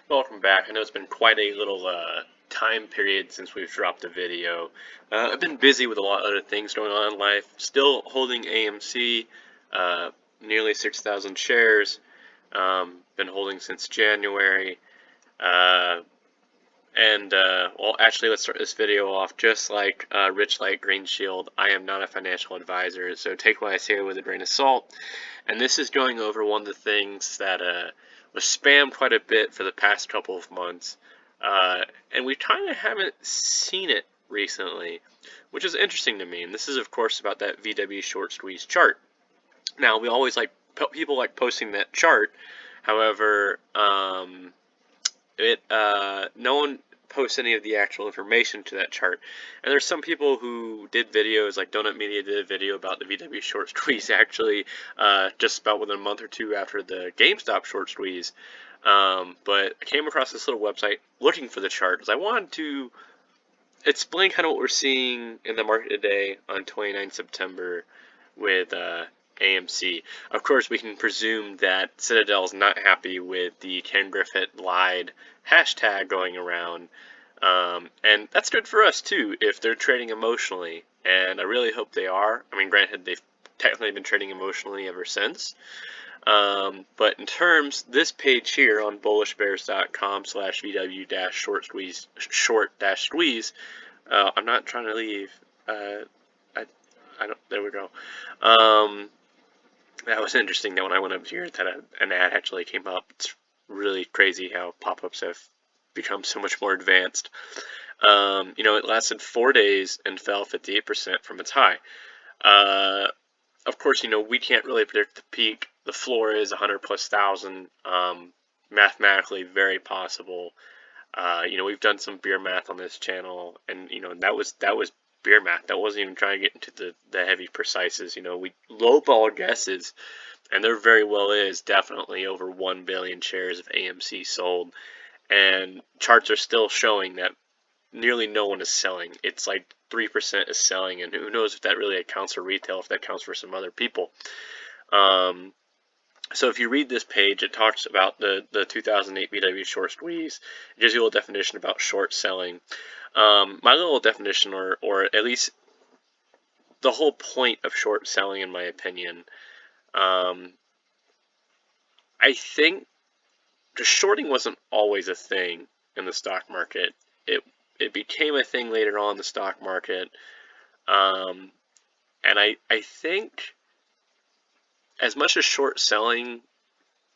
Welcome back. I know it's been quite a little time period since we've dropped a video. I've been busy with a lot of other things going on in life. Still holding AMC, uh, nearly 6,000 shares. Been holding since January. Uh, well, actually, let's start this video off just like Rich Light Green Shield. I am not a financial advisor, so take what I say with a grain of salt. And this is going over one of the things that was spammed quite a bit for the past couple of months. Uh, and we kind of haven't seen it recently, which is interesting to me. And this is, of course, about that VW short squeeze chart. Now, we always people like posting that chart. However, no one posts any of the actual information to that chart. And there's some people who did videos, like Donut Media did a video about the VW short squeeze actually, just about within a month or two after the GameStop short squeeze. But I came across this little website looking for the chart because I wanted to explain kind of what we're seeing in the market today on 29 September with AMC. Of course, we can presume that Citadel is not happy with the Ken Griffith lied hashtag going around. And that's good for us too if they're trading emotionally. And I really hope they are. I mean, granted, they've technically been trading emotionally ever since. But in terms, this page here on bullishbears.com/VW-short-squeeze, I'm not trying to leave. I don't, there we go. That was interesting that when I went up here that an ad actually came up. It's really crazy how pop-ups have become so much more advanced. It lasted 4 days and fell 58% from its high. Of course, we can't really predict the peak. The floor is 100 plus thousand. Mathematically very possible. We've done some beer math on this channel, and that was beer math. That wasn't even trying to get into the heavy precises. We lowball guesses, and there very well is definitely over 1 billion shares of AMC sold, and charts are still showing that nearly no one is selling. It's like 3% is selling, and who knows if that really accounts for retail, if that counts for some other people. So if you read this page, it talks about the 2008 VW short squeeze. It gives you a little definition about short selling. My little definition, or at least the whole point of short selling, in my opinion, I think just shorting wasn't always a thing in the stock market. It became a thing later on in the stock market, and I think as much as short selling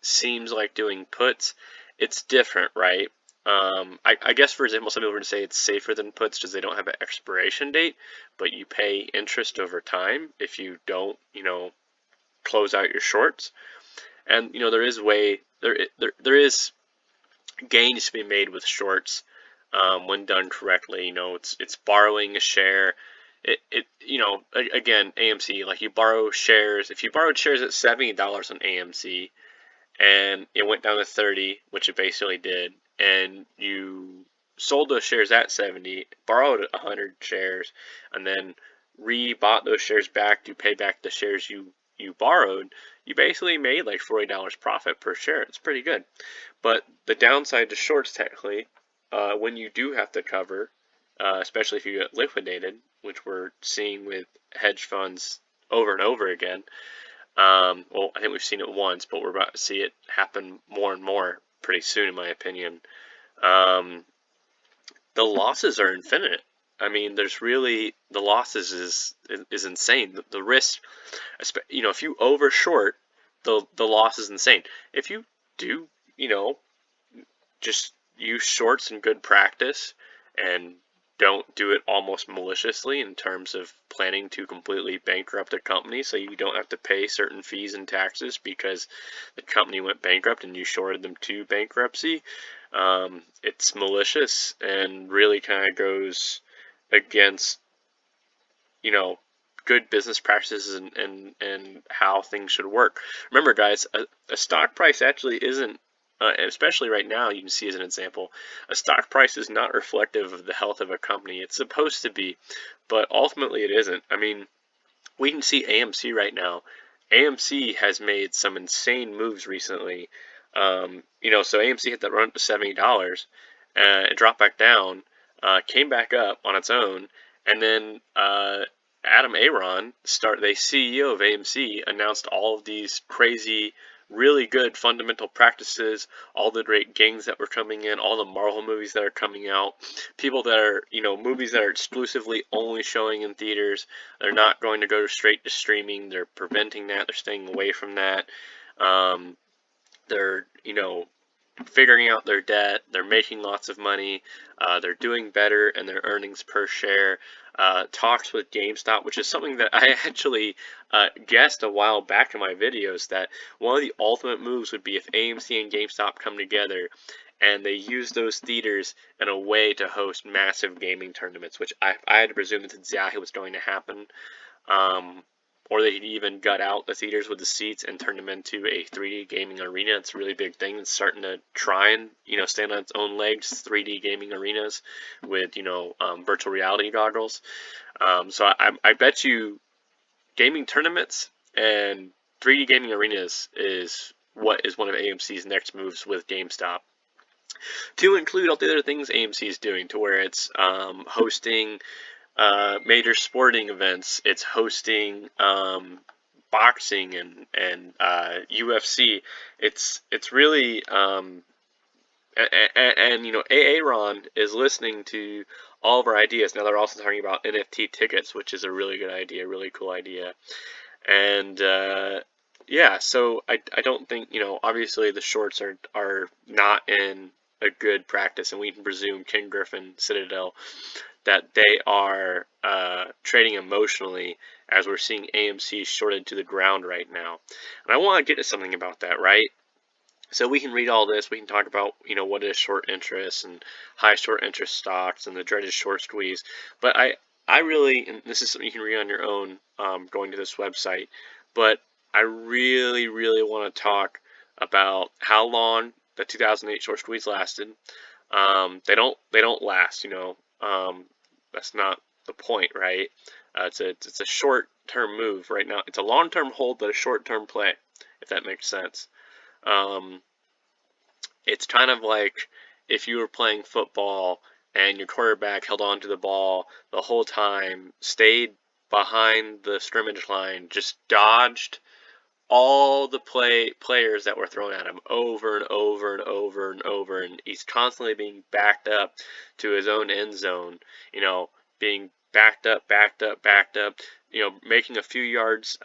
seems like doing puts, it's different, right? I guess, for example, some people would say it's safer than puts because they don't have an expiration date, but you pay interest over time if you don't, close out your shorts. And there is gains to be made with shorts when done correctly. It's borrowing a share. Again, AMC, like you borrow shares. If you borrowed shares at $70 on AMC, and it went down to 30, which it basically did, and you sold those shares at 70, borrowed 100 shares, and then rebought those shares back to pay back the shares you borrowed, you basically made like $40 profit per share. It's pretty good. But the downside to shorts, technically, when you do have to cover, especially if you get liquidated, which we're seeing with hedge funds over and over again. Well, I think we've seen it once, but we're about to see it happen more and more pretty soon, in my opinion. The losses are infinite. I mean, the losses is insane. The risk, if you overshort, the loss is insane. If you do, just use shorts in good practice and don't do it almost maliciously in terms of planning to completely bankrupt a company so you don't have to pay certain fees and taxes because the company went bankrupt and you shorted them to bankruptcy. It's malicious and really kind of goes against, good business practices and how things should work. Remember, guys, a stock price actually isn't, especially right now, you can see as an example, a stock price is not reflective of the health of a company. It's supposed to be, but ultimately it isn't. I mean, we can see AMC right now. AMC has made some insane moves recently. So AMC hit that run to $70, it dropped back down, came back up on its own, and then Adam Aaron, the CEO of AMC, announced all of these crazy, really good fundamental practices, all the great games that were coming in, all the Marvel movies that are coming out, people that are, movies that are exclusively only showing in theaters. They're not going to go straight to streaming. They're preventing that. They're staying away from that. They're, figuring out their debt. They're making lots of money. They're doing better in their earnings per share. Talks with GameStop, which is something that I actually guessed a while back in my videos, that one of the ultimate moves would be if AMC and GameStop come together and they use those theaters in a way to host massive gaming tournaments, which I had to presume that's exactly what's going to happen. Or they could even gut out the theaters with the seats and turn them into a 3D gaming arena. It's a really big thing. It's starting to try and, stand on its own legs, 3D gaming arenas with, virtual reality goggles. So I bet you gaming tournaments and 3D gaming arenas is what is one of AMC's next moves with GameStop. To include all the other things AMC is doing, to where it's hosting major sporting events. It's hosting boxing and UFC. It's really Aaron is listening to all of our ideas. Now they're also talking about NFT tickets, which is a really good idea, really cool idea. And yeah, so I don't think, obviously the shorts are not in a good practice, and we can presume King Griffin, Citadel, that they are trading emotionally, as we're seeing AMC shorted to the ground right now. And I want to get to something about that, right? So we can read all this. We can talk about, what is short interest and high short interest stocks and the dreaded short squeeze. But I really, and this is something you can read on your own, going to this website, but I really, really want to talk about how long the 2008 short squeeze lasted. They don't last, that's not the point, right? It's a short-term move right now. It's a long-term hold, but a short-term play, if that makes sense. It's kind of like if you were playing football and your quarterback held on to the ball the whole time, stayed behind the scrimmage line, just dodged all the players that were thrown at him over and over and over and over, and he's constantly being backed up to his own end zone, being backed up, making a few yards,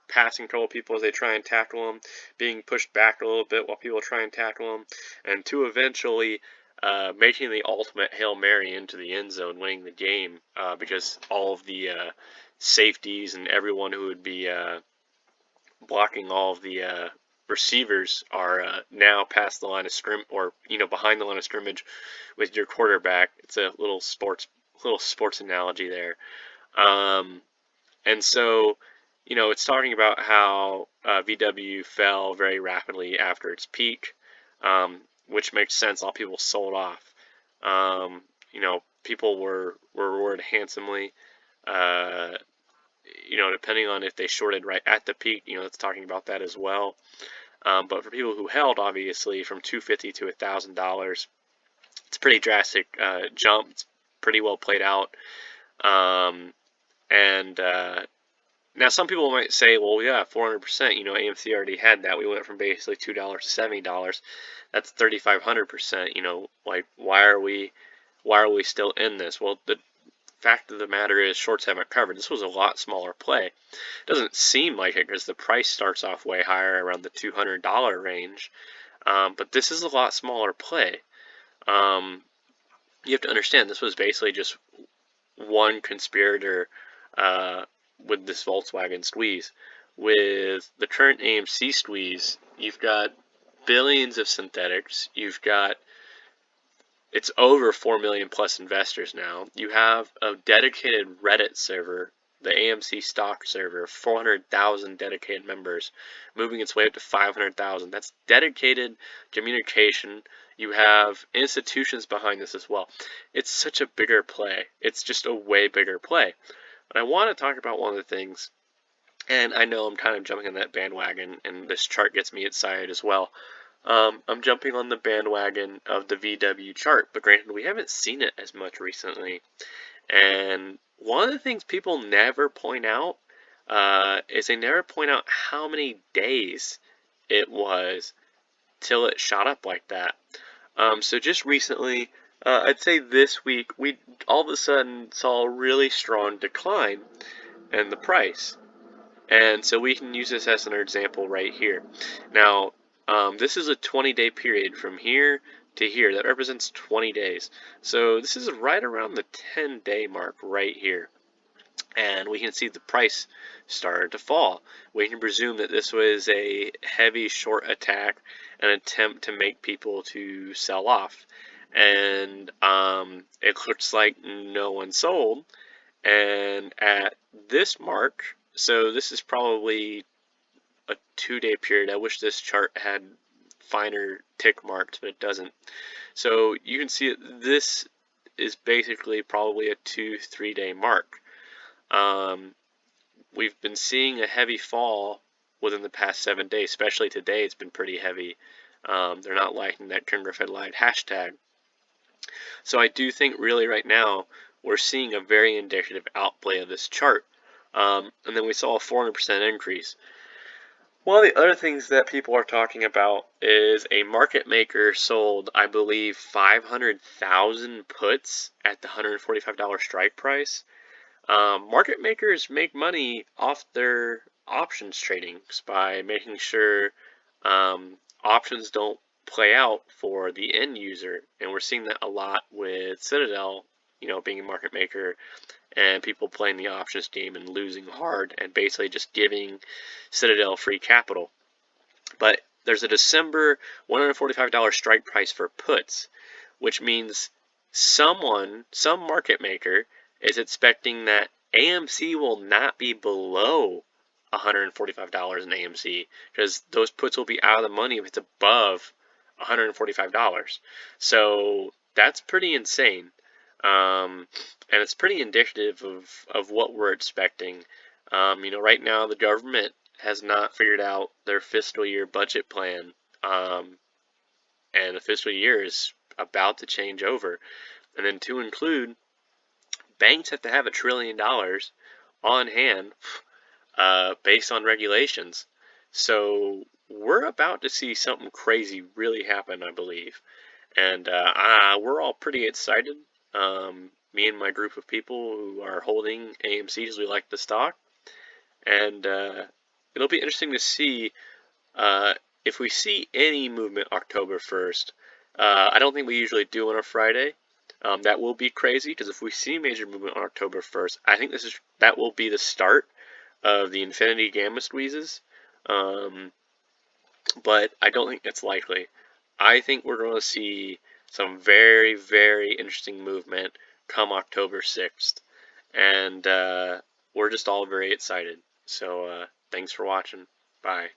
passing a couple people as they try and tackle him, being pushed back a little bit while people try and tackle him, and to eventually making the ultimate Hail Mary into the end zone, winning the game, because all of the safeties and everyone who would be blocking all of the receivers are now past the line of or behind the line of scrimmage with your quarterback. It's a little sports analogy there. And so, it's talking about how VW fell very rapidly after its peak, which makes sense. All people sold off. People were rewarded handsomely. Depending on if they shorted right at the peak, it's talking about that as well. But for people who held, obviously, from $250 to $1,000, it's a pretty drastic jump. It's pretty well played out. Now some people might say, well, yeah, 400%, AMC already had that. We went from basically $2 to $70. That's 3,500%. Like, why are we still in this? Well, the fact of the matter is shorts haven't covered. This was a lot smaller play. It doesn't seem like it because the price starts off way higher, around the $200 range. But this is a lot smaller play. You have to understand, this was basically just one conspirator with this Volkswagen squeeze. With the current AMC squeeze, you've got billions of synthetics. It's over 4 million plus investors now. You have a dedicated Reddit server, the AMC stock server, 400,000 dedicated members, moving its way up to 500,000. That's dedicated communication. You have institutions behind this as well. It's such a bigger play. It's just a way bigger play. And I want to talk about one of the things And I know I'm kind of jumping on that bandwagon, and this chart gets me excited as well. I'm jumping on the bandwagon of the VW chart, but granted, we haven't seen it as much recently. And one of the things people never point out is they never point out how many days it was till it shot up like that. So just recently, I'd say this week, we all of a sudden saw a really strong decline in the price. And so we can use this as an example right here. Now, this is a 20-day period from here to here. That represents 20 days. So this is right around the 10-day mark right here. And we can see the price started to fall. We can presume that this was a heavy short attack, an attempt to make people to sell off. And it looks like no one sold. And at this mark, so this is probably a 2-day period. I wish this chart had finer tick marks, but it doesn't. So you can see this is basically probably a 2-3 day mark. We've been seeing a heavy fall within the past 7 days, especially today. It's been pretty heavy. They're not liking that Congress had lied hashtag. So I do think really right now we're seeing a very indicative outplay of this chart. And then we saw a 400% increase. One of the other things that people are talking about is a market maker sold, I believe, 500,000 puts at the $145 strike price. Market makers make money off their options tradings by making sure options don't play out for the end user, and we're seeing that a lot with Citadel, being a market maker and people playing the options game and losing hard and basically just giving Citadel free capital. But there's a December $145 strike price for puts, which means some market maker is expecting that AMC will not be below $145 in AMC because those puts will be out of the money if it's above $145. So that's pretty insane. And it's pretty indicative of what we're expecting. Right now the government has not figured out their fiscal year budget plan, and the fiscal year is about to change over. And then to include, banks have to have $1 trillion on hand based on regulations. So we're about to see something crazy really happen, I believe. And we're all pretty excited. Me and my group of people who are holding AMC because we like the stock. And it'll be interesting to see if we see any movement October 1st. I don't think we usually do on a Friday. That will be crazy because if we see major movement on October 1st, I think that will be the start of the infinity gamma squeezes. But I don't think it's likely. I think we're going to see some very, very interesting movement come October 6th. And we're just all very excited. So thanks for watching. Bye.